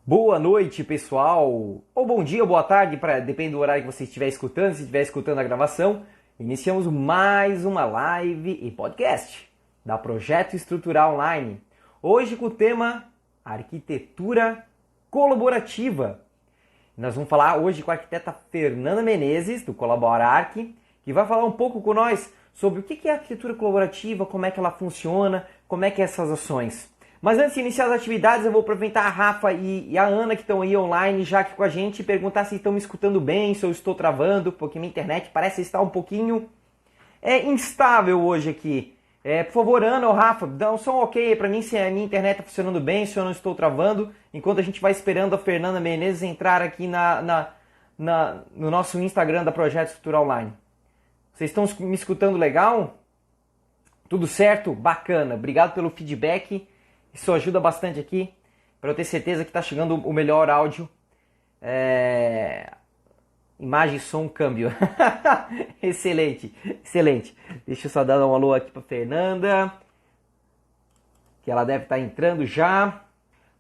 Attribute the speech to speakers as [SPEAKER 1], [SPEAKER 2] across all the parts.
[SPEAKER 1] Boa noite, pessoal. Ou bom dia, ou boa tarde, depende do horário que você estiver escutando. Se estiver escutando a gravação, iniciamos mais uma live e podcast da Projeto Estrutural Online. Hoje com o tema Arquitetura Colaborativa. Nós vamos falar hoje com a arquiteta Fernanda Menezes, do Colabora Arq, que vai falar um pouco com nós sobre o que é a arquitetura colaborativa, como é que ela funciona, como é que é essas ações. Mas antes de iniciar as atividades, eu vou aproveitar a Rafa e a Ana que estão aí online já aqui com a gente e perguntar se estão me escutando bem, se eu estou travando, porque minha internet parece estar um pouquinho instável hoje aqui. Por favor, Ana ou Rafa, dá um som ok para mim se a minha internet está funcionando bem, se eu não estou travando, enquanto a gente vai esperando a Fernanda Menezes entrar aqui no nosso Instagram da Projeto Estrutura Online. Vocês estão me escutando legal? Tudo certo? Bacana. Obrigado pelo feedback. Isso ajuda bastante aqui para eu ter certeza que está chegando o melhor áudio. Imagem, som, câmbio. Excelente, excelente. Deixa eu só dar um alô aqui para Fernanda, que ela deve estar entrando já.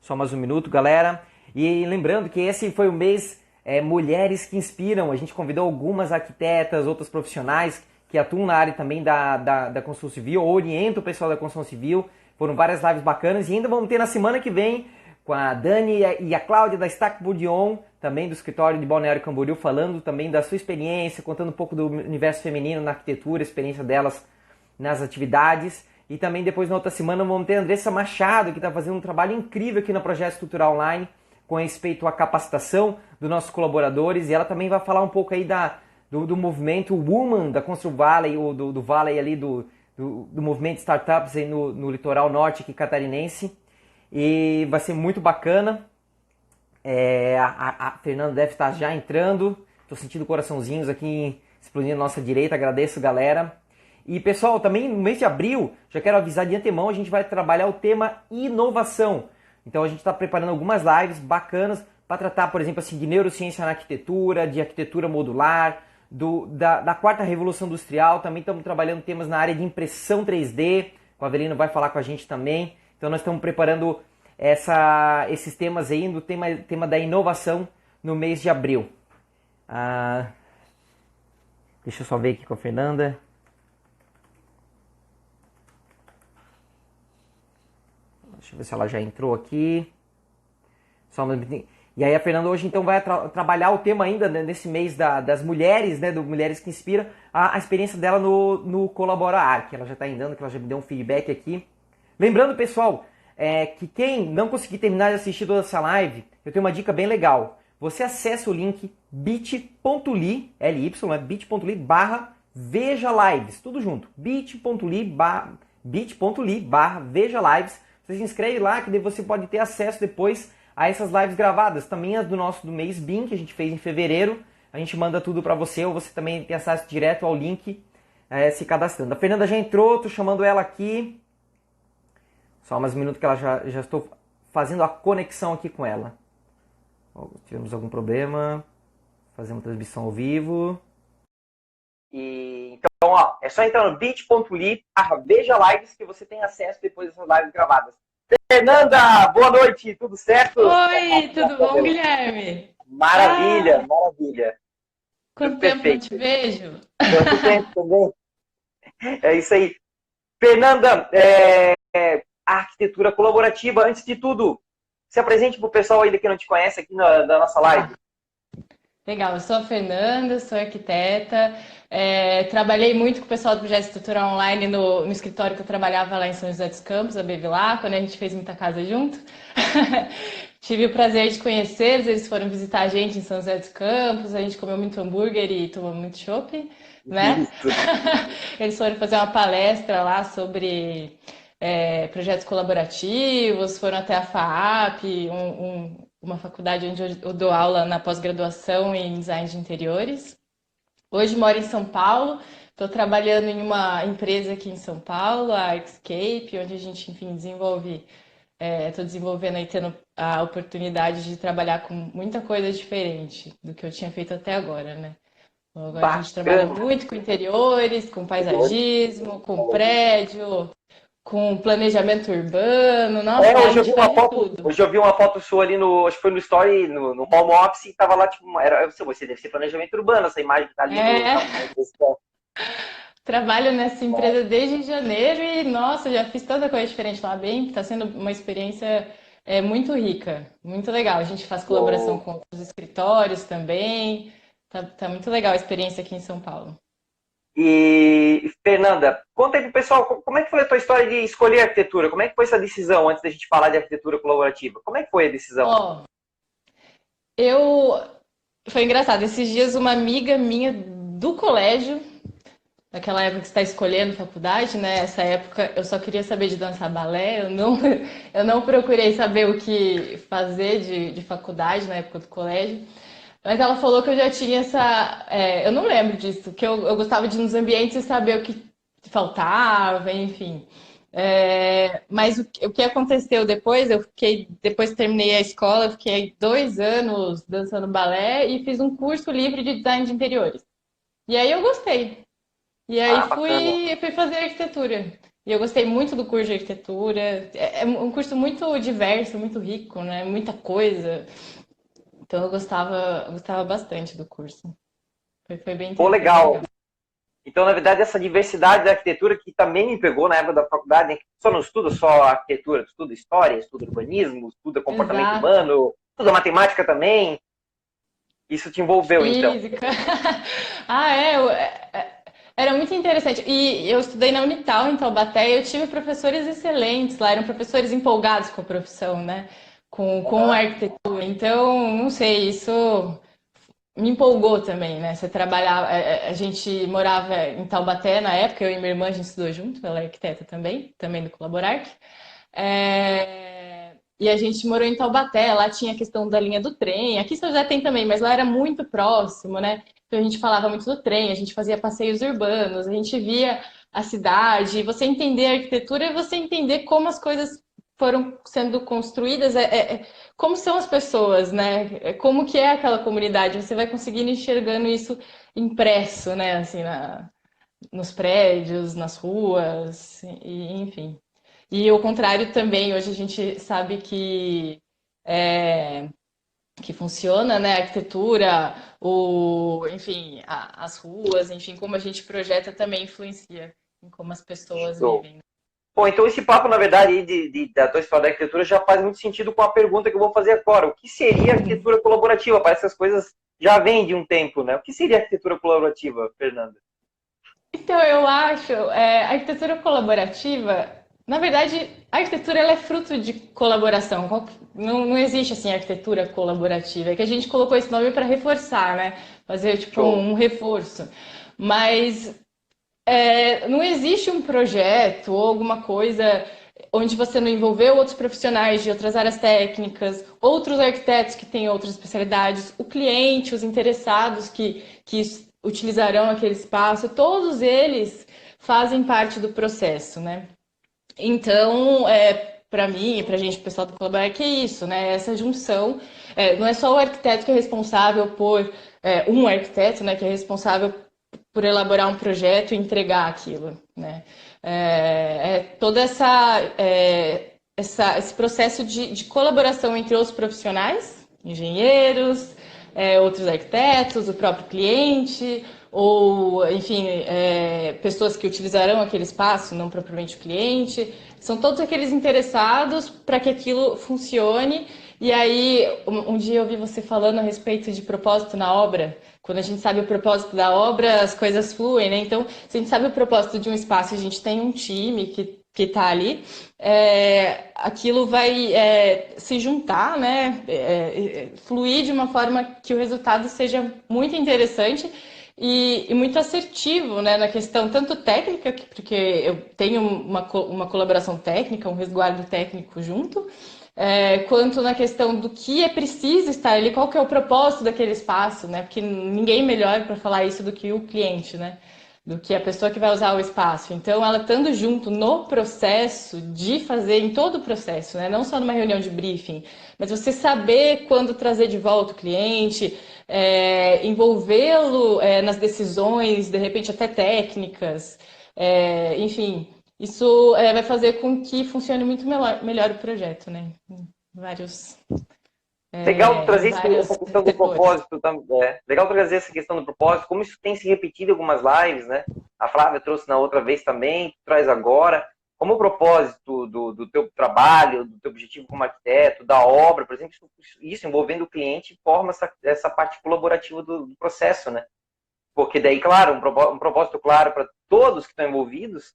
[SPEAKER 1] Só mais um minuto, galera. E lembrando que esse foi o mês Mulheres que Inspiram. A gente convidou algumas arquitetas, outros profissionais que atuam na área também da construção civil, ou orientam o pessoal da construção civil. Foram várias lives bacanas e ainda vamos ter na semana que vem com a Dani e a Cláudia da Stack Bourdion, também do escritório de Balneário Camboriú, falando também da sua experiência, contando um pouco do universo feminino na arquitetura, a experiência delas nas atividades. E também depois na outra semana vamos ter a Andressa Machado, que está fazendo um trabalho incrível aqui na Projeto Estrutural Online, com respeito à capacitação dos nossos colaboradores. E ela também vai falar um pouco aí do movimento Woman da Constru Valley, ou do Valley ali do movimento Startups aí no litoral norte aqui catarinense. E vai ser muito bacana. A Fernanda deve estar já entrando. Estou sentindo coraçãozinhos aqui explodindo à nossa direita. Agradeço, galera. E pessoal, também no mês de abril, já quero avisar de antemão, a gente vai trabalhar o tema inovação. Então a gente está preparando algumas lives bacanas para tratar, por exemplo, assim, de neurociência na arquitetura, de arquitetura modular, da quarta revolução industrial. Também estamos trabalhando temas na área de impressão 3D. O Avelino vai falar com a gente também. Então nós estamos preparando esses temas aí no tema da inovação no mês de abril. Deixa eu só ver aqui com a Fernanda. Deixa eu ver se ela já entrou aqui. E aí a Fernanda hoje então vai trabalhar o tema ainda, né, nesse mês das mulheres, né, do Mulheres que Inspira, a experiência dela no Colabora Arq. Ela já está andando, que ela já me deu um feedback aqui. Lembrando, pessoal, que quem não conseguir terminar de assistir toda essa live, eu tenho uma dica bem legal. Você acessa o link bit.ly, bit.ly barra Veja Lives, tudo junto, bit.ly barra Veja Lives. Você se inscreve lá que você pode ter acesso depois a essas lives gravadas. Também as do mês BIM, que a gente fez em fevereiro. A gente manda tudo para você, ou você também tem acesso direto ao link se cadastrando. A Fernanda já entrou, estou chamando ela aqui. Só mais um minuto que ela já estou fazendo a conexão aqui com ela. Tivemos algum problema. Fazemos transmissão ao vivo. Então, é só entrar no bit.ly, Veja Lives, que você tem acesso depois dessas lives gravadas. Fernanda, boa noite, tudo certo?
[SPEAKER 2] Oi, tudo bom, Guilherme?
[SPEAKER 1] Maravilha, maravilha.
[SPEAKER 2] Quanto tempo não te vejo?
[SPEAKER 1] Quanto tempo também? É isso aí. Fernanda, a arquitetura colaborativa, antes de tudo, se apresente para o pessoal ainda que não te conhece aqui da nossa live.
[SPEAKER 2] Legal, eu sou a Fernanda, sou arquiteta, trabalhei muito com o pessoal do Projeto Estrutura Online no escritório que eu trabalhava lá em São José dos Campos, a Bevilá, quando a gente fez muita casa junto. Tive o prazer de conhecê-los, eles foram visitar a gente em São José dos Campos, a gente comeu muito hambúrguer e tomou muito chopp, né? Eles foram fazer uma palestra lá sobre projetos colaborativos, foram até a FAAP, uma faculdade onde eu dou aula na pós-graduação em design de interiores. Hoje moro em São Paulo, estou trabalhando em uma empresa aqui em São Paulo, a Artscape, onde a gente, enfim, estou desenvolvendo aí, tendo a oportunidade de trabalhar com muita coisa diferente do que eu tinha feito até agora, né? Então, agora a gente trabalha muito com interiores, com paisagismo, com prédio, com planejamento urbano. Nossa,
[SPEAKER 1] É,
[SPEAKER 2] lá a
[SPEAKER 1] hoje eu vi
[SPEAKER 2] gente
[SPEAKER 1] uma
[SPEAKER 2] fazia
[SPEAKER 1] foto,
[SPEAKER 2] tudo.
[SPEAKER 1] hoje eu vi uma foto sua ali no, acho que foi no Story, no home office, e tava lá, tipo, era, você deve ser planejamento urbano, essa imagem que tá ali no,
[SPEAKER 2] É,
[SPEAKER 1] na descrição.
[SPEAKER 2] trabalho nessa empresa desde janeiro e, nossa, já fiz tanta coisa diferente lá, bem, tá sendo uma experiência muito rica, muito legal. A gente faz colaboração com outros escritórios também. Tá muito legal a experiência aqui em São Paulo.
[SPEAKER 1] E, Fernanda, conta aí pro pessoal, como é que foi a tua história de escolher arquitetura? Como é que foi essa decisão, antes da gente falar de arquitetura colaborativa? Como é que foi a decisão?
[SPEAKER 2] Ó, eu. Foi engraçado, esses dias uma amiga minha do colégio, naquela época que você está escolhendo faculdade, né? Essa época eu só queria saber de dançar balé, eu não procurei saber o que fazer de faculdade na época do colégio. Mas ela falou que eu já tinha essa. Eu não lembro disso, que eu gostava de ir nos ambientes e saber o que faltava, enfim. Mas o que aconteceu depois, depois que terminei a escola, eu fiquei 2 anos dançando balé e fiz um curso livre de design de interiores. E aí eu gostei. E aí
[SPEAKER 1] Ah, bacana.
[SPEAKER 2] fui fazer arquitetura. E eu gostei muito do curso de arquitetura. É um curso muito diverso, muito rico, né? Muita coisa. Então eu gostava bastante do curso.
[SPEAKER 1] Pô,
[SPEAKER 2] Foi bem
[SPEAKER 1] legal.
[SPEAKER 2] legal.
[SPEAKER 1] Então, na verdade, essa diversidade da arquitetura que também me pegou na época da faculdade, né, que só não estuda só arquitetura, estuda história, estuda urbanismo, estuda comportamento
[SPEAKER 2] Exato.
[SPEAKER 1] humano, estuda matemática também. Isso te envolveu, então.
[SPEAKER 2] Física. Ah, era muito interessante. E eu estudei na Unital, em Taubaté, e eu tive professores excelentes lá, eram professores empolgados com a profissão, né? Com a arquitetura. Então, não sei, isso me empolgou também, né? Você trabalhava, a gente morava em Taubaté na época, eu e minha irmã a gente estudou junto, ela é arquiteta também do Colaborarc. E a gente morou em Taubaté, lá tinha a questão da linha do trem, aqui em São José tem também, mas lá era muito próximo, né? Então a gente falava muito do trem, a gente fazia passeios urbanos, a gente via a cidade, você entender a arquitetura é você entender como as coisas foram sendo construídas, como são as pessoas, né? Como que é aquela comunidade, você vai conseguindo enxergando isso impresso, né? Assim, nos prédios, nas ruas, enfim. E o contrário também, hoje a gente sabe é, que funciona, né? A arquitetura, enfim, as ruas, enfim, como a gente projeta também influencia em como as pessoas
[SPEAKER 1] Show.
[SPEAKER 2] vivem.
[SPEAKER 1] Bom, então esse papo, na verdade, aí da tua história da arquitetura já faz muito sentido com a pergunta que eu vou fazer agora. O que seria arquitetura colaborativa? Parece que as coisas já vêm de um tempo, né? O que seria arquitetura colaborativa, Fernanda?
[SPEAKER 2] Então, eu acho, a arquitetura colaborativa, na verdade, a arquitetura ela é fruto de colaboração. Não existe assim arquitetura colaborativa. É que a gente colocou esse nome para reforçar, né? Fazer tipo
[SPEAKER 1] Show.
[SPEAKER 2] um reforço. Mas não existe um projeto ou alguma coisa onde você não envolveu outros profissionais de outras áreas técnicas, outros arquitetos que têm outras especialidades, o cliente, os interessados que utilizarão aquele espaço, todos eles fazem parte do processo, né? Então, para mim e para a gente, o pessoal do Colaborar, que é isso, né? Essa junção. Não é só o arquiteto que é responsável por. Um arquiteto, né, que é responsável por elaborar um projeto e entregar aquilo, né? Toda esse processo de colaboração entre os profissionais, engenheiros, outros arquitetos, o próprio cliente, ou, enfim, pessoas que utilizarão aquele espaço, não propriamente o cliente. São todos aqueles interessados para que aquilo funcione. E aí, um dia eu ouvi você falando a respeito de propósito na obra. Quando a gente sabe o propósito da obra, as coisas fluem, né? Então, se a gente sabe o propósito de um espaço, a gente tem um time que está ali, aquilo vai se juntar, né? Fluir de uma forma que o resultado seja muito interessante e muito assertivo, né? Na questão tanto técnica, porque eu tenho uma colaboração técnica, um resguardo técnico junto, quanto na questão do que é preciso estar ali, qual que é o propósito daquele espaço, né? Porque ninguém melhor para falar isso do que o cliente, né? Do que a pessoa que vai usar o espaço. Então, ela estando junto no processo de fazer, em todo o processo, né? Não só numa reunião de briefing, mas você saber quando trazer de volta o cliente, envolvê-lo nas decisões, de repente até técnicas, enfim. Isso vai fazer com que funcione muito melhor o projeto, né? Em vários,
[SPEAKER 1] Legal
[SPEAKER 2] em
[SPEAKER 1] trazer essa
[SPEAKER 2] vários
[SPEAKER 1] questão do
[SPEAKER 2] setores.
[SPEAKER 1] propósito também. Legal trazer essa questão do propósito, como isso tem se repetido em algumas lives, né? A Flávia trouxe na outra vez também, traz agora. Como o propósito do teu trabalho, do teu objetivo como arquiteto, da obra, por exemplo, isso envolvendo o cliente, forma essa parte colaborativa do processo, né? Porque daí, claro, um propósito claro para todos que estão envolvidos,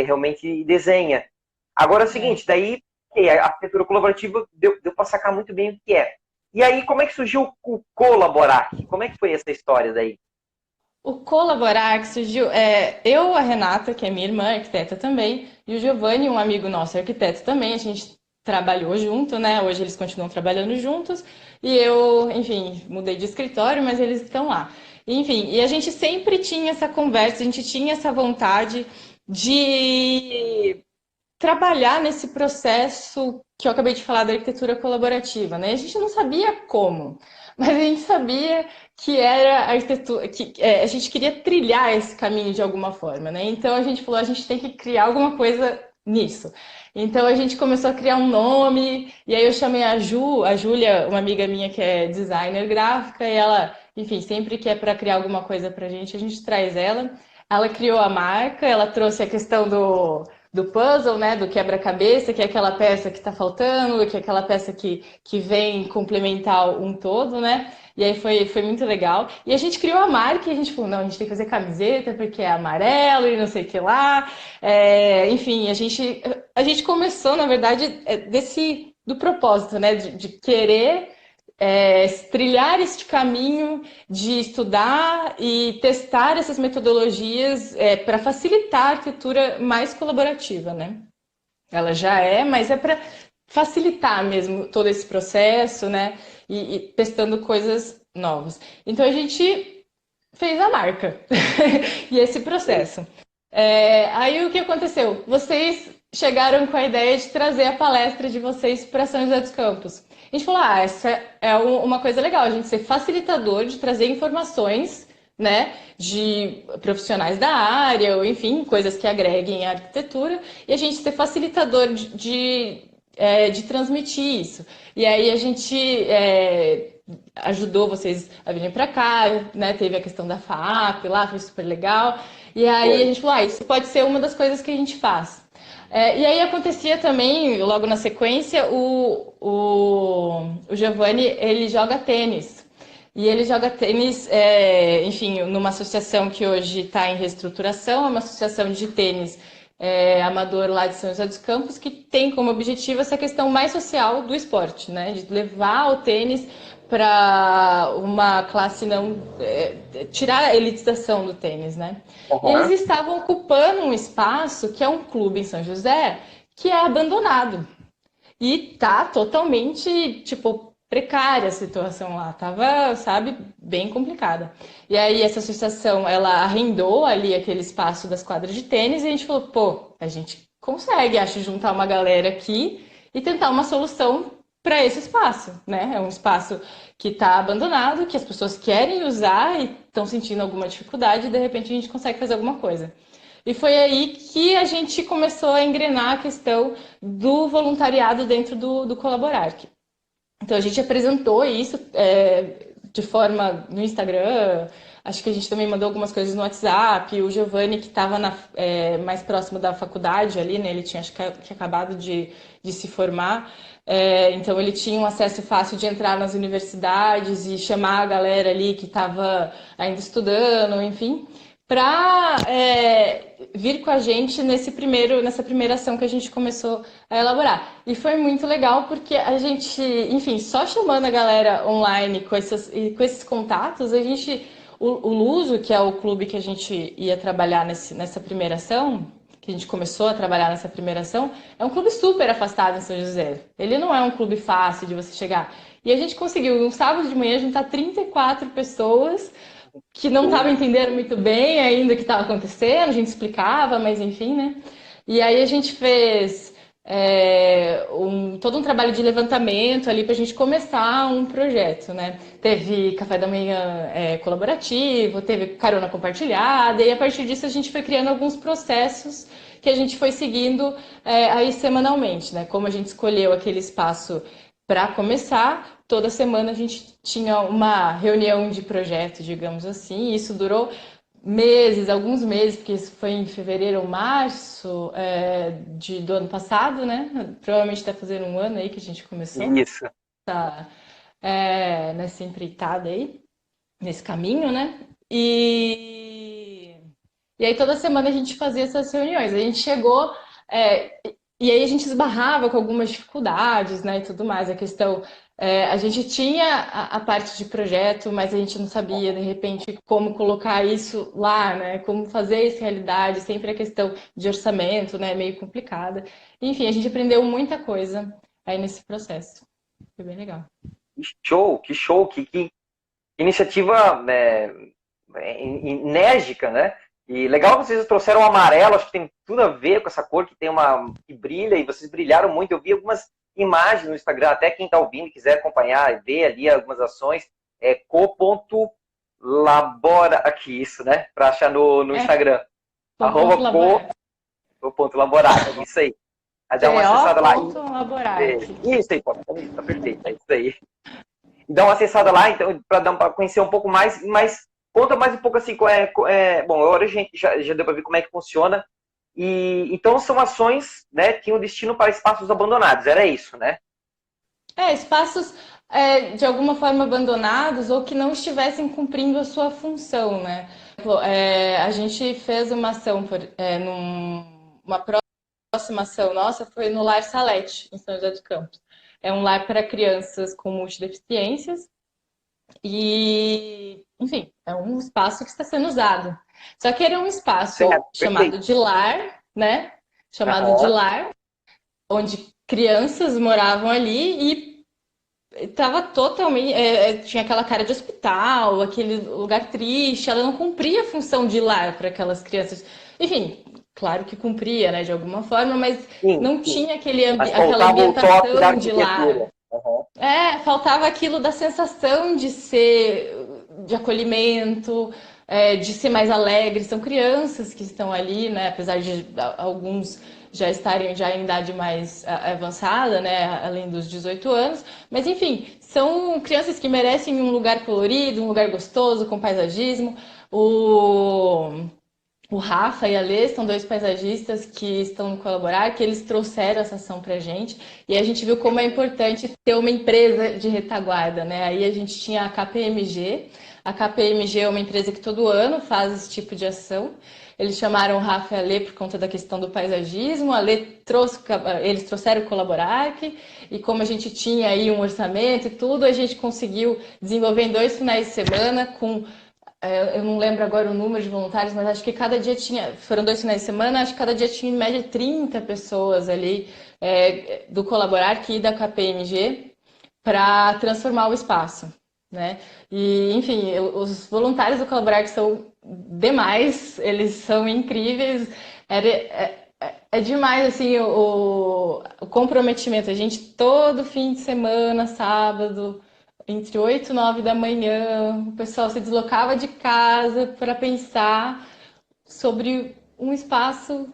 [SPEAKER 1] realmente desenha. Agora é o
[SPEAKER 2] É.
[SPEAKER 1] seguinte, daí a arquitetura colaborativa deu para sacar muito bem o que é. E aí, como é que surgiu o Colaborar? Como é que foi essa história daí?
[SPEAKER 2] O colaborar que surgiu, eu, a Renata, que é minha irmã, arquiteta também, e o Giovanni, um amigo nosso, arquiteto também, a gente trabalhou junto, né? Hoje eles continuam trabalhando juntos, e eu, enfim, mudei de escritório, mas eles estão lá. Enfim, e a gente sempre tinha essa conversa, a gente tinha essa vontade de trabalhar nesse processo que eu acabei de falar da arquitetura colaborativa, né? A gente não sabia como, mas a gente sabia que era arquitetura, que a gente queria trilhar esse caminho de alguma forma, né? Então a gente falou, a gente tem que criar alguma coisa nisso. Então a gente começou a criar um nome, e aí eu chamei a Júlia, uma amiga minha que é designer gráfica, e ela, enfim, sempre que é para criar alguma coisa pra gente, a gente traz ela. Ela criou a marca, ela trouxe a questão do puzzle, né, do quebra-cabeça, que é aquela peça que está faltando, que é aquela peça que vem complementar um todo, né? E aí foi muito legal. E a gente criou a marca e a gente falou, não, a gente tem que fazer camiseta porque é amarelo e não sei o que lá. Enfim, a gente começou, na verdade, do propósito, né? De querer trilhar este caminho de estudar e testar essas metodologias para facilitar a arquitetura mais colaborativa, né? Ela já mas é para facilitar mesmo todo esse processo, né? E testando coisas novas. Então a gente fez a marca e esse processo. Aí o que aconteceu? Vocês chegaram com a ideia de trazer a palestra de vocês para São José dos Campos. A gente falou, essa é uma coisa legal, a gente ser facilitador de trazer informações, né, de profissionais da área, ou enfim, coisas que agreguem a arquitetura, e a gente ser facilitador de transmitir isso. E aí a gente ajudou vocês a virem para cá, né? Teve a questão da FAP lá, foi super legal. E aí a
[SPEAKER 1] Foi.
[SPEAKER 2] gente falou, isso pode ser uma das coisas que a gente faz. E aí acontecia também, logo na sequência, o Giovanni, ele joga tênis. E ele joga tênis, enfim, numa associação que hoje está em reestruturação, é uma associação de tênis amador lá de São José dos Campos, que tem como objetivo essa questão mais social do esporte, né? De levar o tênis para uma classe não tirar a elitização do tênis, né? E eles
[SPEAKER 1] Uhum.
[SPEAKER 2] estavam ocupando um espaço que é um clube em São José que é abandonado e tá totalmente tipo precária a situação lá, tava, sabe, bem complicada. E aí essa associação, ela arrendou ali aquele espaço das quadras de tênis e a gente falou, pô, a gente consegue, acho, juntar uma galera aqui e tentar uma solução para esse espaço, né? É um espaço que está abandonado, que as pessoas querem usar e estão sentindo alguma dificuldade e de repente a gente consegue fazer alguma coisa. E foi aí que a gente começou a engrenar a questão do voluntariado dentro do Colaborar. Então a gente apresentou isso de forma no Instagram, acho que a gente também mandou algumas coisas no WhatsApp. O Giovanni, que estava mais próximo da faculdade ali, né? Ele tinha acho que acabado de se formar, então ele tinha um acesso fácil de entrar nas universidades e chamar a galera ali que estava ainda estudando, enfim, para vir com a gente nessa primeira ação que a gente começou a elaborar. E foi muito legal porque a gente, enfim, só chamando a galera online com esses contatos, o Luso, que é o clube que a gente ia trabalhar nessa primeira ação, que a gente começou a trabalhar nessa primeira ação, é um clube super afastado em São José. Ele não é um clube fácil de você chegar. E a gente conseguiu, no sábado de manhã, juntar 34 pessoas que não estavam entendendo muito bem ainda o que estava acontecendo, a gente explicava, mas enfim, né? E aí a gente fez todo um trabalho de levantamento ali para a gente começar um projeto, né? Teve café da manhã colaborativo, teve carona compartilhada, e a partir disso a gente foi criando alguns processos que a gente foi seguindo aí semanalmente, né? Como a gente escolheu aquele espaço para começar, toda semana a gente tinha uma reunião de projeto, digamos assim, e isso durou meses, alguns meses, porque isso foi em fevereiro ou março do ano passado, né? Provavelmente está fazendo um ano aí que a gente começou
[SPEAKER 1] Isso.
[SPEAKER 2] nessa empreitada aí, nesse caminho, né? E aí toda semana a gente fazia essas reuniões. A gente chegou, é, e aí a gente esbarrava com algumas dificuldades, né, e tudo mais. A questão, a gente tinha a parte de projeto, mas a gente não sabia, de repente, como colocar isso lá, né, como fazer isso realidade. Sempre a questão de orçamento, né, meio complicada. Enfim, a gente aprendeu muita coisa aí nesse processo. Foi bem legal.
[SPEAKER 1] Que show, que iniciativa enérgica, né? E legal que vocês trouxeram o amarelo, acho que tem tudo a ver com essa cor que tem que brilha, e vocês brilharam muito. Eu vi algumas imagens no Instagram, até quem está ouvindo quiser acompanhar e ver ali algumas ações, co.labora, aqui isso, né? Para achar no Instagram. Arroba co.laborare, isso aí. Aí dá uma acessada lá.
[SPEAKER 2] co.laborare.
[SPEAKER 1] Isso aí, pô, tá perfeito, é isso aí. Dá uma acessada lá, então, para conhecer um pouco mais, mas conta mais um pouco assim, bom, agora a gente já deu para ver como é que funciona. E então são ações, né, que tinham destino para espaços abandonados, era isso, né?
[SPEAKER 2] Espaços de alguma forma abandonados ou que não estivessem cumprindo a sua função, né? A gente fez uma ação, uma próxima ação nossa foi no Lar Salete, em São José dos Campos. É um lar para crianças com multideficiências e, enfim, é um espaço que está sendo usado. Só que era um espaço
[SPEAKER 1] Certo,
[SPEAKER 2] chamado
[SPEAKER 1] perfeito.
[SPEAKER 2] de lar, né? Chamado de lar, onde crianças moravam ali e estava totalmente. Tinha aquela cara de hospital, aquele lugar triste, ela não cumpria a função de lar para aquelas crianças. Enfim, claro que cumpria, né, de alguma forma, mas
[SPEAKER 1] Sim,
[SPEAKER 2] não
[SPEAKER 1] sim.
[SPEAKER 2] tinha
[SPEAKER 1] Mas
[SPEAKER 2] aquela
[SPEAKER 1] faltava o toque da
[SPEAKER 2] ambientação de lar.
[SPEAKER 1] arquitetura. Uhum.
[SPEAKER 2] Faltava aquilo da sensação de ser, de acolhimento, de ser mais alegre. São crianças que estão ali, né? Apesar de alguns já estarem já em idade mais avançada, né? Além dos 18 anos. Mas, enfim, são crianças que merecem um lugar colorido, um lugar gostoso, com paisagismo. O Rafa e a Lê são dois paisagistas que estão no Colaborar, que eles trouxeram essa ação pra gente, e a gente viu como é importante ter uma empresa de retaguarda, né? Aí a gente tinha a KPMG. A KPMG é uma empresa que todo ano faz esse tipo de ação. Eles chamaram o Rafa e a Lê por conta da questão do paisagismo. Eles trouxeram o Colaborar, e como a gente tinha aí um orçamento e tudo, a gente conseguiu desenvolver em 2 finais de semana com eu não lembro agora o número de voluntários, mas acho que cada dia foram 2 finais de semana, acho que cada dia tinha em média 30 pessoas ali do Colaborar e da KPMG para transformar o espaço, né? E, enfim, os voluntários do Colaborar que são demais, eles são incríveis, é demais, assim, o comprometimento. A gente, todo fim de semana, sábado, entre 8 e 9 da manhã, o pessoal se deslocava de casa para pensar sobre um espaço,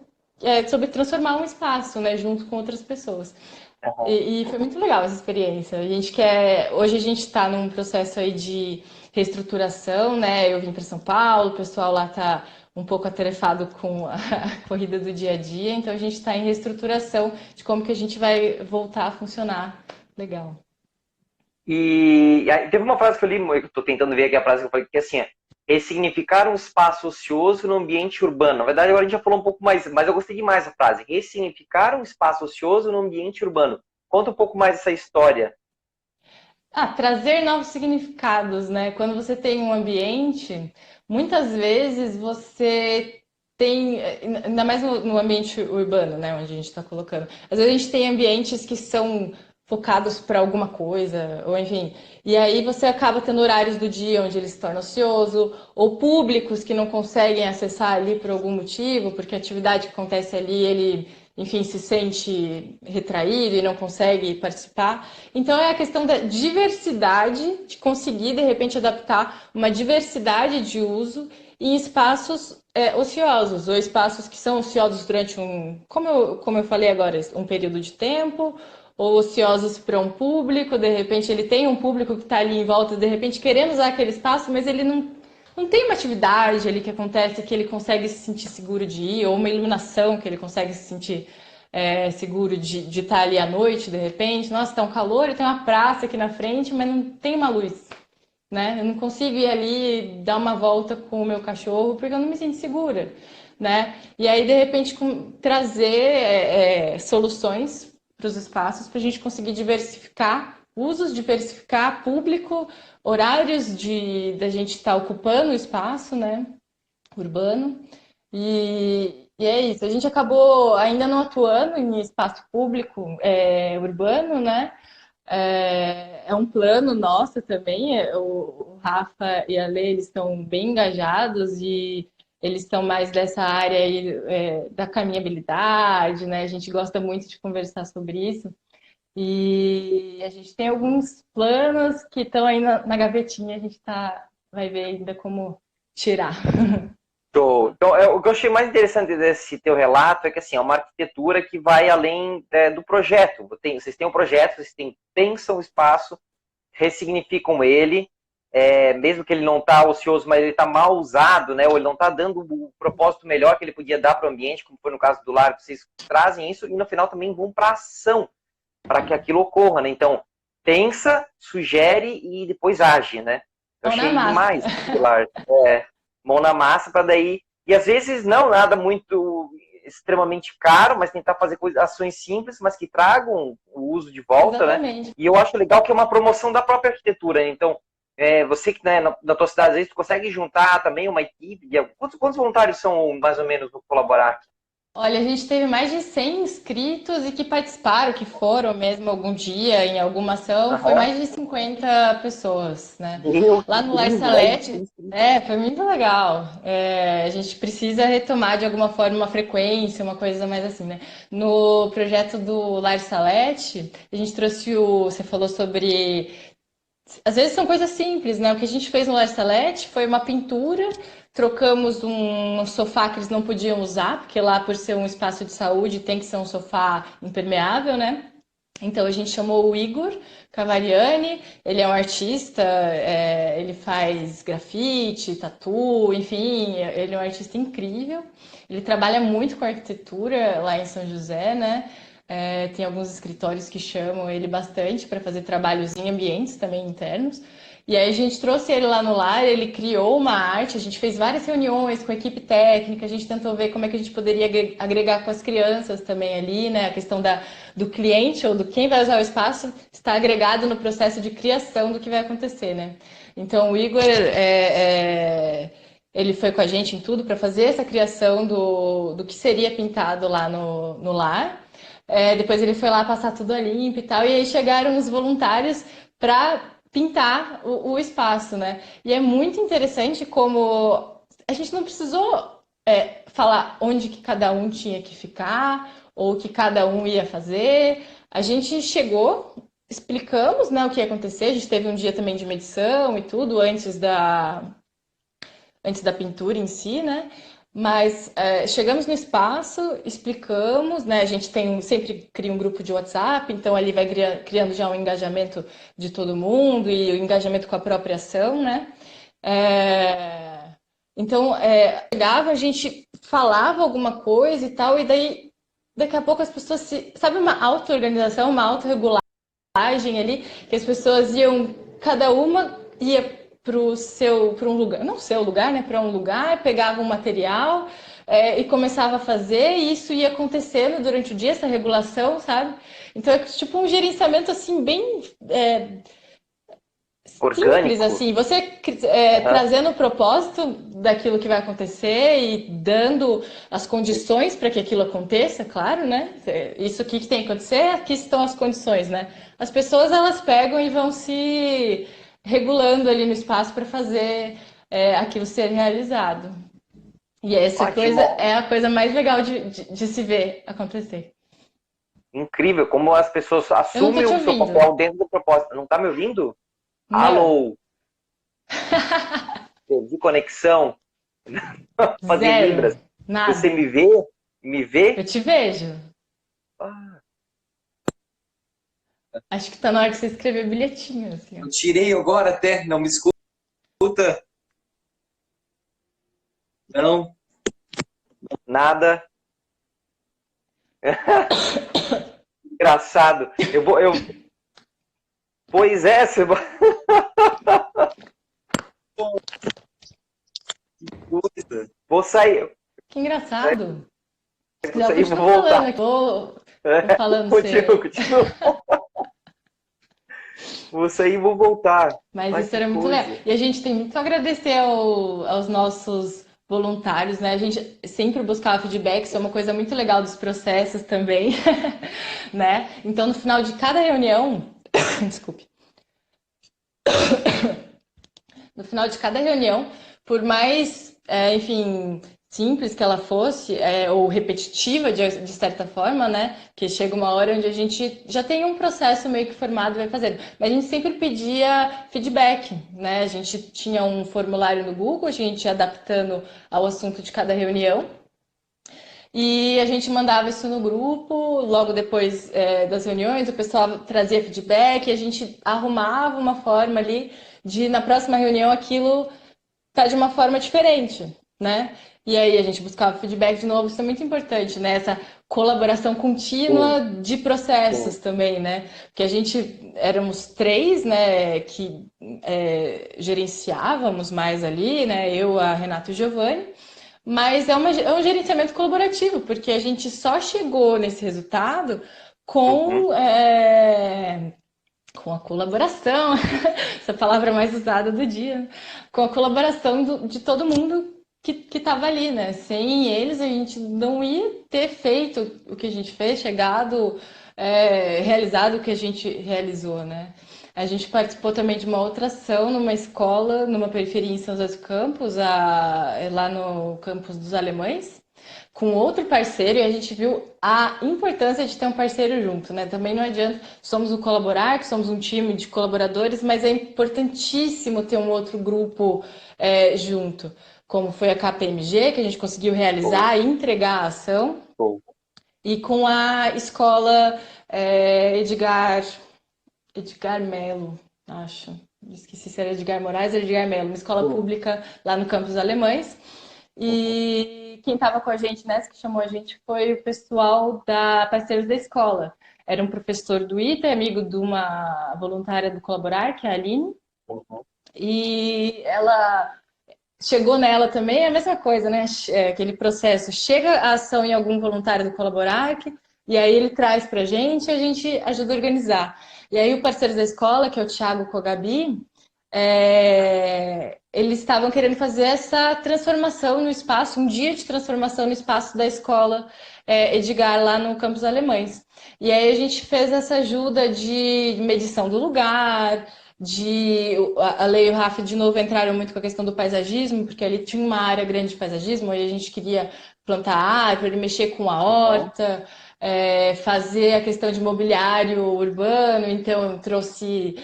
[SPEAKER 2] sobre transformar um espaço, né, junto com outras pessoas. E foi muito legal essa experiência. Hoje a gente está num processo aí de reestruturação, né? Eu vim para São Paulo, o pessoal lá está um pouco atarefado com a corrida do dia a dia, então a gente está em reestruturação de como que a gente vai voltar a funcionar. Legal.
[SPEAKER 1] E aí, teve uma frase que eu li, eu estou tentando ver aqui a frase que eu falei, que é assim, ressignificar um espaço ocioso no ambiente urbano. Na verdade, agora a gente já falou um pouco mais, mas eu gostei demais da frase. Ressignificar um espaço ocioso no ambiente urbano. Conta um pouco mais essa história.
[SPEAKER 2] Trazer novos significados, né? Quando você tem um ambiente, muitas vezes você tem, ainda mais no ambiente urbano, né, onde a gente está colocando. Às vezes a gente tem ambientes que são focados para alguma coisa, ou enfim. E aí você acaba tendo horários do dia onde ele se torna ocioso, ou públicos que não conseguem acessar ali por algum motivo, porque a atividade que acontece ali, ele enfim, se sente retraído e não consegue participar. Então é a questão da diversidade, de conseguir de repente adaptar uma diversidade de uso em espaços ociosos, ou espaços que são ociosos durante como eu falei agora, um período de tempo, ou ociosos para um público, de repente ele tem um público que está ali em volta, de repente querendo usar aquele espaço, mas ele não tem uma atividade ali que acontece que ele consegue se sentir seguro de ir, ou uma iluminação que ele consegue se sentir seguro de estar ali à noite, de repente. Nossa, tá um calor e tem uma praça aqui na frente, mas não tem uma luz, né? Eu não consigo ir ali dar uma volta com o meu cachorro porque eu não me sinto segura, né? E aí, de repente, trazer soluções para os espaços para a gente conseguir diversificar usos, diversificar público, horários da gente estar ocupando o espaço, né? Urbano. E é isso. A gente acabou ainda não atuando em espaço público urbano, né? É um plano nosso também. O Rafa e a Lê, eles estão bem engajados e eles estão mais dessa área aí, da caminhabilidade, né? A gente gosta muito de conversar sobre isso. E a gente tem alguns planos que estão aí na gavetinha, a gente vai ver ainda como tirar.
[SPEAKER 1] Show. Então, o que eu achei mais interessante desse teu relato é que assim, é uma arquitetura que vai além do projeto. Vocês têm um projeto, pensam o espaço, ressignificam ele, mesmo que ele não está ocioso, mas ele está mal usado, né? Ou ele não está dando o propósito melhor que ele podia dar para o ambiente, como foi no caso do lar, vocês trazem isso e no final também vão para ação, para que aquilo ocorra, né? Então, pensa, sugere e depois age, né? Eu achei demais, Pilar. Mão na massa para daí. E às vezes não nada muito extremamente caro, mas tentar fazer ações simples, mas que tragam o uso de volta,
[SPEAKER 2] exatamente,
[SPEAKER 1] né? E eu acho legal que é uma promoção da própria arquitetura. Então, você que né, na tua cidade, às vezes, tu consegue juntar também uma equipe. Quantos voluntários são mais ou menos no Colaborar?
[SPEAKER 2] Olha, a gente teve mais de 100 inscritos e que participaram, que foram mesmo algum dia em alguma ação, foi mais de 50 pessoas, né? Lá no Lar Salete, foi muito legal. A gente precisa retomar de alguma forma uma frequência, uma coisa mais assim, né? No projeto do Lar Salete, a gente trouxe você falou sobre às vezes são coisas simples, né? O que a gente fez no Lar Salete foi uma pintura, trocamos um sofá que eles não podiam usar, porque lá, por ser um espaço de saúde, tem que ser um sofá impermeável, né? Então a gente chamou o Igor Cavariani, ele é um artista, ele faz grafite, tatu, enfim, ele é um artista incrível. Ele trabalha muito com arquitetura lá em São José, né? Tem alguns escritórios que chamam ele bastante para fazer trabalhos em ambientes também internos. E aí a gente trouxe ele lá no lar, ele criou uma arte, a gente fez várias reuniões com a equipe técnica, a gente tentou ver como é que a gente poderia agregar com as crianças também ali, né? A questão do cliente ou do quem vai usar o espaço está agregado no processo de criação do que vai acontecer, né? Então o Igor ele foi com a gente em tudo para fazer essa criação do que seria pintado lá no lar. Depois ele foi lá passar tudo a limpo e tal, e aí chegaram os voluntários para pintar o espaço, né? E é muito interessante como a gente não precisou falar onde que cada um tinha que ficar ou o que cada um ia fazer. A gente chegou, explicamos, né, o que ia acontecer. A gente teve um dia também de medição e tudo antes da pintura em si, né? Mas chegamos no espaço, explicamos, né? A gente sempre cria um grupo de WhatsApp, então ali vai criando já um engajamento de todo mundo e o engajamento com a própria ação, né? Então, chegava, a gente falava alguma coisa e tal, e daí daqui a pouco as pessoas sabe, uma auto-organização, uma autorregulagem ali, que as pessoas iam, cada uma ia para um lugar, não seu lugar, né? Para um lugar, pegava um material e começava a fazer, e isso ia acontecendo durante o dia, essa regulação, sabe? Então é tipo um gerenciamento assim, bem
[SPEAKER 1] orgânico,
[SPEAKER 2] simples, assim, você trazendo o propósito daquilo que vai acontecer e dando as condições para que aquilo aconteça, claro, né? Isso aqui que tem que acontecer, aqui estão as condições, né? As pessoas, elas pegam e vão se regulando ali no espaço para fazer aquilo ser realizado. E essa coisa
[SPEAKER 1] Ótimo.
[SPEAKER 2] é a coisa mais legal de se ver acontecer.
[SPEAKER 1] Incrível como as pessoas
[SPEAKER 2] Eu não tô
[SPEAKER 1] assumem
[SPEAKER 2] te
[SPEAKER 1] o seu
[SPEAKER 2] ouvindo.
[SPEAKER 1] papel dentro do propósito. Não tá me ouvindo?
[SPEAKER 2] Não.
[SPEAKER 1] Alô, perdi conexão. Fazer
[SPEAKER 2] Zero.
[SPEAKER 1] libras. Você
[SPEAKER 2] Nada.
[SPEAKER 1] me vê? Me
[SPEAKER 2] Eu
[SPEAKER 1] vê?
[SPEAKER 2] te vejo.
[SPEAKER 1] Ah,
[SPEAKER 2] Acho que tá na hora de você escrever bilhetinho, assim, ó.
[SPEAKER 3] Eu tirei agora até, não me escuta? Não.
[SPEAKER 1] nada. Engraçado. Pois é, você...
[SPEAKER 3] Puta.
[SPEAKER 1] vou sair.
[SPEAKER 2] Que engraçado. Se
[SPEAKER 1] Vou
[SPEAKER 2] quiser, eu
[SPEAKER 1] sair e vou
[SPEAKER 2] continuo falando
[SPEAKER 1] voltar.
[SPEAKER 2] aqui. Vou falando,
[SPEAKER 1] Continua,
[SPEAKER 2] você.
[SPEAKER 1] continua. Vou sair e vou voltar.
[SPEAKER 2] Mas
[SPEAKER 1] Ai,
[SPEAKER 2] isso
[SPEAKER 1] que
[SPEAKER 2] era muito legal.
[SPEAKER 1] coisa.
[SPEAKER 2] E a gente tem muito a agradecer aos nossos voluntários, né? A gente sempre buscava feedback, isso é uma coisa muito legal dos processos também, né? Então, no final de cada reunião, desculpe, no final de cada reunião, por mais, enfim, simples que ela fosse, ou repetitiva de certa forma, né? Que chega uma hora onde a gente já tem um processo meio que formado e vai fazendo. Mas a gente sempre pedia feedback, né? A gente tinha um formulário no Google, a gente ia adaptando ao assunto de cada reunião. E a gente mandava isso no grupo, logo depois das reuniões, o pessoal trazia feedback, e a gente arrumava uma forma ali de, na próxima reunião, aquilo tá de uma forma diferente, né? E aí a gente buscava feedback de novo, isso é muito importante, né? Essa colaboração
[SPEAKER 1] Sim,
[SPEAKER 2] contínua de processos
[SPEAKER 1] sim.
[SPEAKER 2] também, né? Porque a gente éramos três, né, que gerenciávamos mais ali, né? Eu, a Renata e o Giovanni. Mas é um gerenciamento colaborativo, porque a gente só chegou nesse resultado
[SPEAKER 1] Uhum.
[SPEAKER 2] com a colaboração, essa palavra mais usada do dia, com a colaboração de todo mundo que estava ali, né? Sem eles a gente não ia ter feito o que a gente fez, chegado, realizado o que a gente realizou, né? A gente participou também de uma outra ação numa escola, numa periferia em São José dos Campos, lá no campus dos Alemães, com outro parceiro, e a gente viu a importância de ter um parceiro junto, né? Também não adianta, somos o Colaborar, que somos um time de colaboradores, mas é importantíssimo ter um outro grupo junto, como foi a KPMG, que a gente conseguiu
[SPEAKER 1] Show,
[SPEAKER 2] realizar e entregar a ação,
[SPEAKER 1] show.
[SPEAKER 2] e com a escola Edgar Melo, acho. Esqueci se era Edgar Moraes ou Edgar Melo, uma escola
[SPEAKER 1] Sim.
[SPEAKER 2] pública lá no campus Alemães.
[SPEAKER 1] Uhum.
[SPEAKER 2] E quem estava com a gente nessa, que chamou a gente, foi o pessoal da Parceiros da Escola. Era um professor do ITA, amigo de uma voluntária do Colaborar, que é a Aline.
[SPEAKER 1] Uhum.
[SPEAKER 2] E ela chegou nela também, é a mesma coisa, né? Aquele processo. Chega a ação em algum voluntário do Colaborar, e aí ele traz pra gente e a gente ajuda a organizar. E aí o parceiro da escola, que é o Thiago com a Gabi, eles estavam querendo fazer essa transformação no espaço, um dia de transformação no espaço da escola Edgar, lá no Campos Alemães. E aí a gente fez essa ajuda de medição do lugar, a Lei e o Rafa de novo entraram muito com a questão do paisagismo, porque ali tinha uma área grande de paisagismo, e a gente queria plantar árvore, mexer com a
[SPEAKER 1] Uhum.
[SPEAKER 2] horta, fazer a questão de mobiliário urbano, então eu trouxe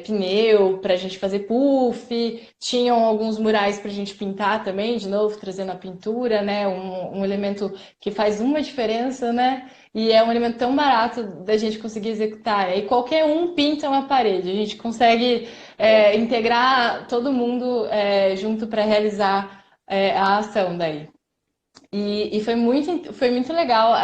[SPEAKER 2] pneu para a gente fazer puff, tinham alguns murais para a gente pintar também, de novo, trazendo a pintura, né? Um elemento que faz uma diferença, né? E é um elemento tão barato da gente conseguir executar. E qualquer um pinta uma parede. A gente consegue integrar todo mundo junto para realizar a ação daí. E foi muito legal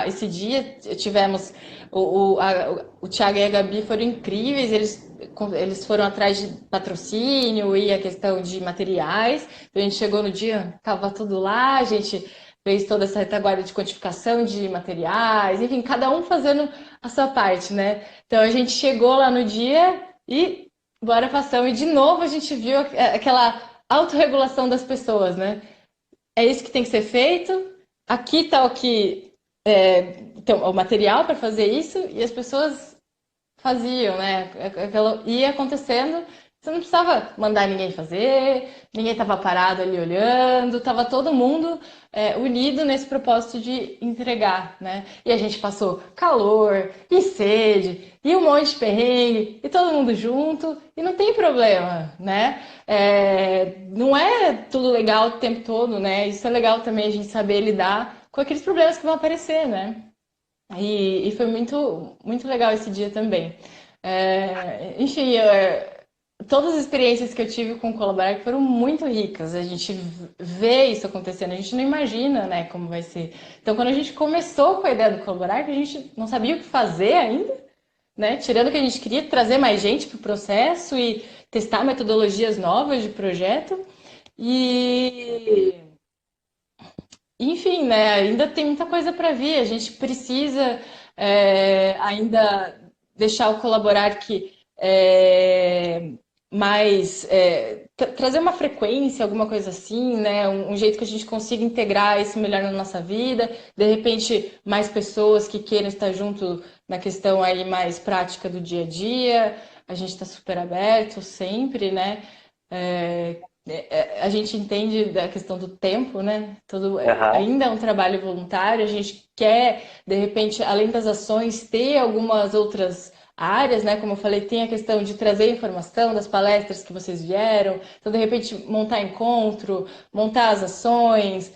[SPEAKER 2] esse dia. Tivemos o Thiago e a Gabi foram incríveis, eles foram atrás de patrocínio e a questão de materiais. Então, a gente chegou no dia, estava tudo lá, a gente fez toda essa retaguarda de quantificação de materiais, enfim, cada um fazendo a sua parte, né? Então a gente chegou lá no dia e bora pra ação. E de novo a gente viu aquela autorregulação das pessoas, né? É isso que tem que ser feito. Aqui está então, o material para fazer isso, e as pessoas faziam, né? Aquilo ia acontecendo Você não precisava mandar ninguém fazer, ninguém estava parado ali olhando, estava todo mundo unido nesse propósito de entregar, né? E a gente passou calor e sede e um monte de perrengue e todo mundo junto e não tem problema, né? Não é tudo legal o tempo todo, né? Isso é legal também a gente saber lidar com aqueles problemas que vão aparecer, né? E foi muito, muito legal esse dia também. Enfim, todas as experiências que eu tive com o Colaborar foram muito ricas. A gente vê isso acontecendo, a gente não imagina, né, como vai ser. Então, quando a gente começou com a ideia do Colaborar, a gente não sabia o que fazer ainda, né? Tirando que a gente queria trazer mais gente para o processo e testar metodologias novas de projeto. E enfim, né? Ainda tem muita coisa para vir. A gente precisa ainda deixar o colaborar que mais trazer uma frequência, alguma coisa assim, né? Um jeito que a gente consiga integrar isso melhor na nossa vida. De repente, mais pessoas que queiram estar junto na questão aí mais prática do dia a dia. A gente está super aberto sempre, né? A gente entende da questão do tempo, né?
[SPEAKER 1] Aham.
[SPEAKER 2] Ainda é um trabalho voluntário, a gente quer, de repente, além das ações, ter algumas outras áreas, né? Como eu falei, tem a questão de trazer informação das palestras que vocês vieram, então, de repente, montar encontro, montar as ações,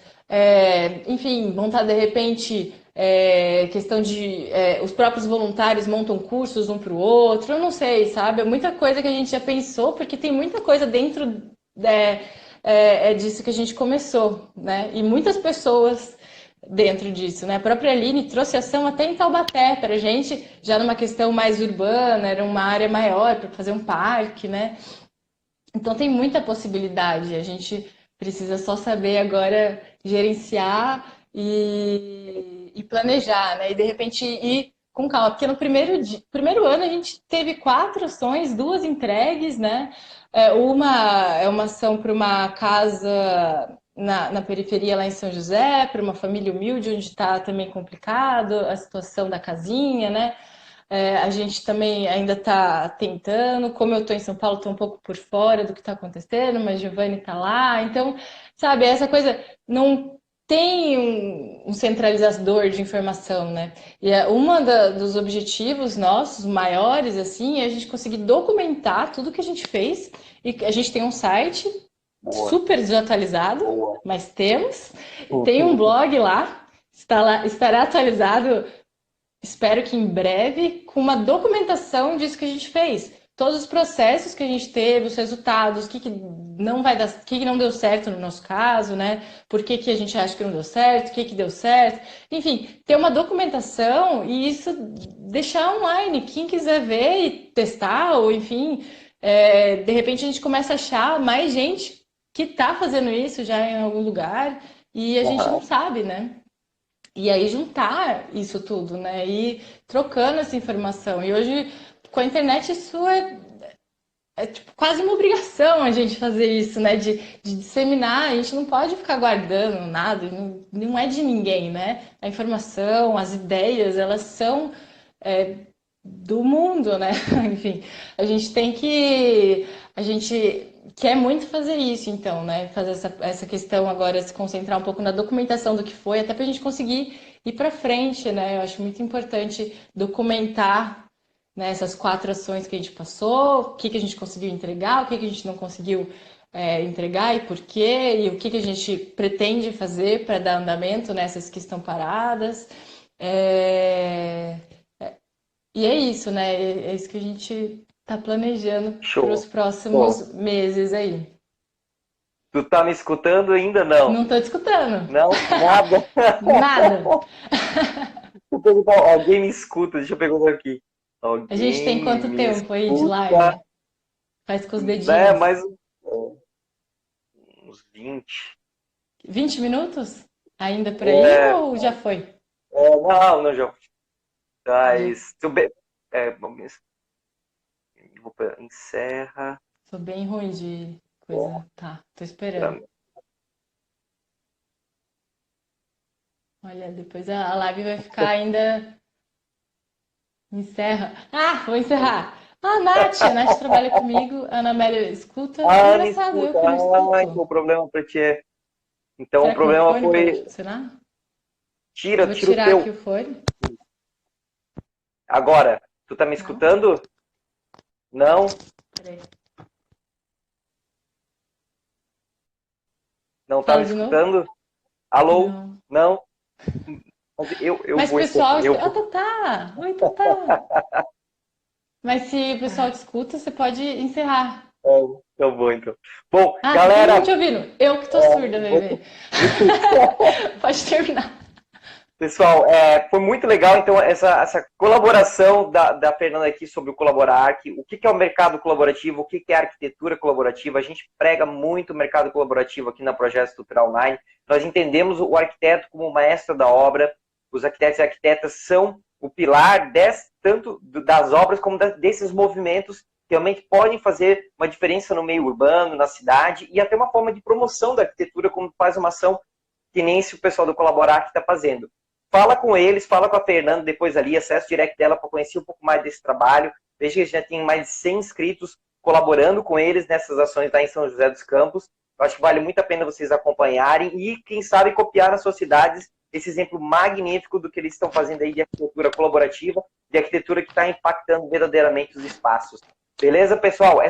[SPEAKER 2] enfim, montar, de repente, questão de os próprios voluntários montam cursos um para o outro, eu não sei, sabe? É muita coisa que a gente já pensou, porque tem muita coisa dentro disso que a gente começou, né? E muitas pessoas dentro disso, né? A própria Aline trouxe ação até em Taubaté para a gente, já numa questão mais urbana, era uma área maior para fazer um parque, né? Então tem muita possibilidade, a gente precisa só saber agora gerenciar e planejar, né? E de repente ir com calma, porque no primeiro ano a gente teve 4 ações, 2 entregues, né? Uma é uma ação para uma casa na periferia lá em São José, para uma família humilde, onde está também complicado a situação da casinha, né? A gente também ainda está tentando. Como eu estou em São Paulo, estou um pouco por fora do que está acontecendo, mas Giovanni está lá. Então, sabe, essa coisa não tem um centralizador de informação, né? E uma dos objetivos nossos maiores, assim, é a gente conseguir documentar tudo que a gente fez. E a gente tem um site
[SPEAKER 3] Boa,
[SPEAKER 2] super desatualizado,
[SPEAKER 3] boa.
[SPEAKER 2] mas temos. E tem um blog lá, estará atualizado. Espero que em breve, com uma documentação disso que a gente fez. Todos os processos que a gente teve, os resultados, o que não vai dar, o que não deu certo no nosso caso, né? Por que a gente acha que não deu certo, o que deu certo. Enfim, ter uma documentação e isso deixar online. Quem quiser ver e testar, ou enfim, de repente a gente começa a achar mais gente que está fazendo isso já em algum lugar e a gente não
[SPEAKER 3] Aham.
[SPEAKER 2] sabe, né? E aí juntar isso tudo, né? E trocando essa informação. E hoje, com a internet, isso é tipo, quase uma obrigação a gente fazer isso, né? De disseminar. A gente não pode ficar guardando nada, não é de ninguém, né? A informação, as ideias, elas são do mundo, né? Enfim, a gente tem que. A gente quer muito fazer isso, então, né? Fazer essa questão agora, se concentrar um pouco na documentação do que foi, até para a gente conseguir ir para frente, né? Eu acho muito importante documentar, né, essas 4 ações que a gente passou, o que a gente conseguiu entregar, o que a gente não conseguiu entregar e por quê, e o que a gente pretende fazer para dar andamento nessas que estão paradas. É, e é isso, né? É isso que a gente tá planejando para os
[SPEAKER 1] Show. Bom,
[SPEAKER 2] próximos meses aí.
[SPEAKER 1] tu tá me escutando ainda? Não.
[SPEAKER 2] Não tô te escutando.
[SPEAKER 1] Não? Nada?
[SPEAKER 2] Nada.
[SPEAKER 1] Deixa eu perguntar, alguém me escuta? Deixa eu perguntar aqui.
[SPEAKER 2] A gente tem
[SPEAKER 1] Alguém
[SPEAKER 2] quanto
[SPEAKER 1] me
[SPEAKER 2] tempo aí de
[SPEAKER 1] escuta?
[SPEAKER 2] live? Faz com os
[SPEAKER 1] É,
[SPEAKER 2] dedinhos.
[SPEAKER 1] mais uns 20.
[SPEAKER 2] 20 minutos? Ainda por aí
[SPEAKER 1] É,
[SPEAKER 2] ou já foi?
[SPEAKER 1] não, não, já.
[SPEAKER 2] Já
[SPEAKER 1] Mas, vamos, encerra.
[SPEAKER 2] sou bem ruim de
[SPEAKER 1] Bom,
[SPEAKER 2] coisa. Tá, tô esperando.
[SPEAKER 1] pra-
[SPEAKER 2] Olha, depois a live vai ficar ainda. Encerra. Ah, vou encerrar. A Nath trabalha comigo, a Ana Amélia escuta.
[SPEAKER 3] Ah, não
[SPEAKER 2] Engraçado, eu
[SPEAKER 3] escuta.
[SPEAKER 2] que não
[SPEAKER 3] Ah, então
[SPEAKER 2] escuto.
[SPEAKER 3] o problema para ti é. Então o
[SPEAKER 2] Será que meu
[SPEAKER 3] problema
[SPEAKER 2] fone parou de
[SPEAKER 3] foi.
[SPEAKER 2] funcionar? Eu
[SPEAKER 3] Tira,
[SPEAKER 2] vou
[SPEAKER 3] tira o
[SPEAKER 2] tirar aqui
[SPEAKER 3] teu.
[SPEAKER 2] o fone.
[SPEAKER 3] Agora, tu tá me
[SPEAKER 2] Não?
[SPEAKER 3] escutando? Não?
[SPEAKER 2] Peraí.
[SPEAKER 3] Não tá me
[SPEAKER 2] Fala de novo?
[SPEAKER 3] escutando? Alô?
[SPEAKER 2] Não.
[SPEAKER 3] Não? Mas eu
[SPEAKER 2] Mas
[SPEAKER 3] vou
[SPEAKER 2] pessoal,
[SPEAKER 3] encerrar. Eu
[SPEAKER 2] ah,
[SPEAKER 3] vou.
[SPEAKER 2] Tatá! Oi, Tatá! Mas se o pessoal te escuta, você pode encerrar.
[SPEAKER 3] Então vou, então. Bom,
[SPEAKER 2] Ah, tá todo mundo
[SPEAKER 3] galera,
[SPEAKER 2] te ouvindo. Eu que tô surda, bebê. Pode terminar.
[SPEAKER 3] pessoal, foi muito legal, então, essa colaboração da Fernanda aqui sobre o Colaborar, o que é o mercado colaborativo, o que é a arquitetura colaborativa. A gente prega muito o mercado colaborativo aqui na Projeto Estrutural Online. Nós entendemos o arquiteto como o maestro da obra. Os arquitetos e arquitetas são o pilar tanto das obras como desses movimentos que realmente podem fazer uma diferença no meio urbano, na cidade, e até uma forma de promoção da arquitetura, como faz uma ação que nem esse o pessoal do Colaborar que está fazendo. Fala com eles, fala com a Fernanda depois ali, acessa o direct dela para conhecer um pouco mais desse trabalho. Veja que a gente já tem mais de 100 inscritos colaborando com eles nessas ações lá em São José dos Campos. Eu acho que vale muito a pena vocês acompanharem e, quem sabe, copiar nas suas cidades esse exemplo magnífico do que eles estão fazendo aí de arquitetura colaborativa, de arquitetura que está impactando verdadeiramente os espaços. Beleza, pessoal?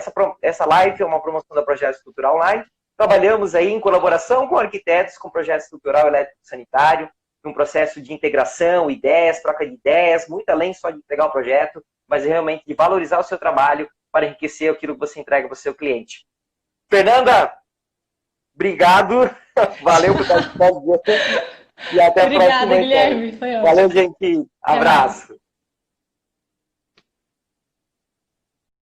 [SPEAKER 3] Essa live é uma promoção da Projeto Estrutural Online. Trabalhamos aí em colaboração com arquitetos, com projeto estrutural elétrico sanitário, num processo de integração, ideias, troca de ideias, muito além só de entregar um projeto, mas realmente de valorizar o seu trabalho para enriquecer aquilo que você entrega para o seu cliente. Fernanda, obrigado, valeu por participar e até a
[SPEAKER 2] Obrigada,
[SPEAKER 3] próxima.
[SPEAKER 2] Guilherme. Foi ótimo.
[SPEAKER 3] Valeu, gente. Abraço.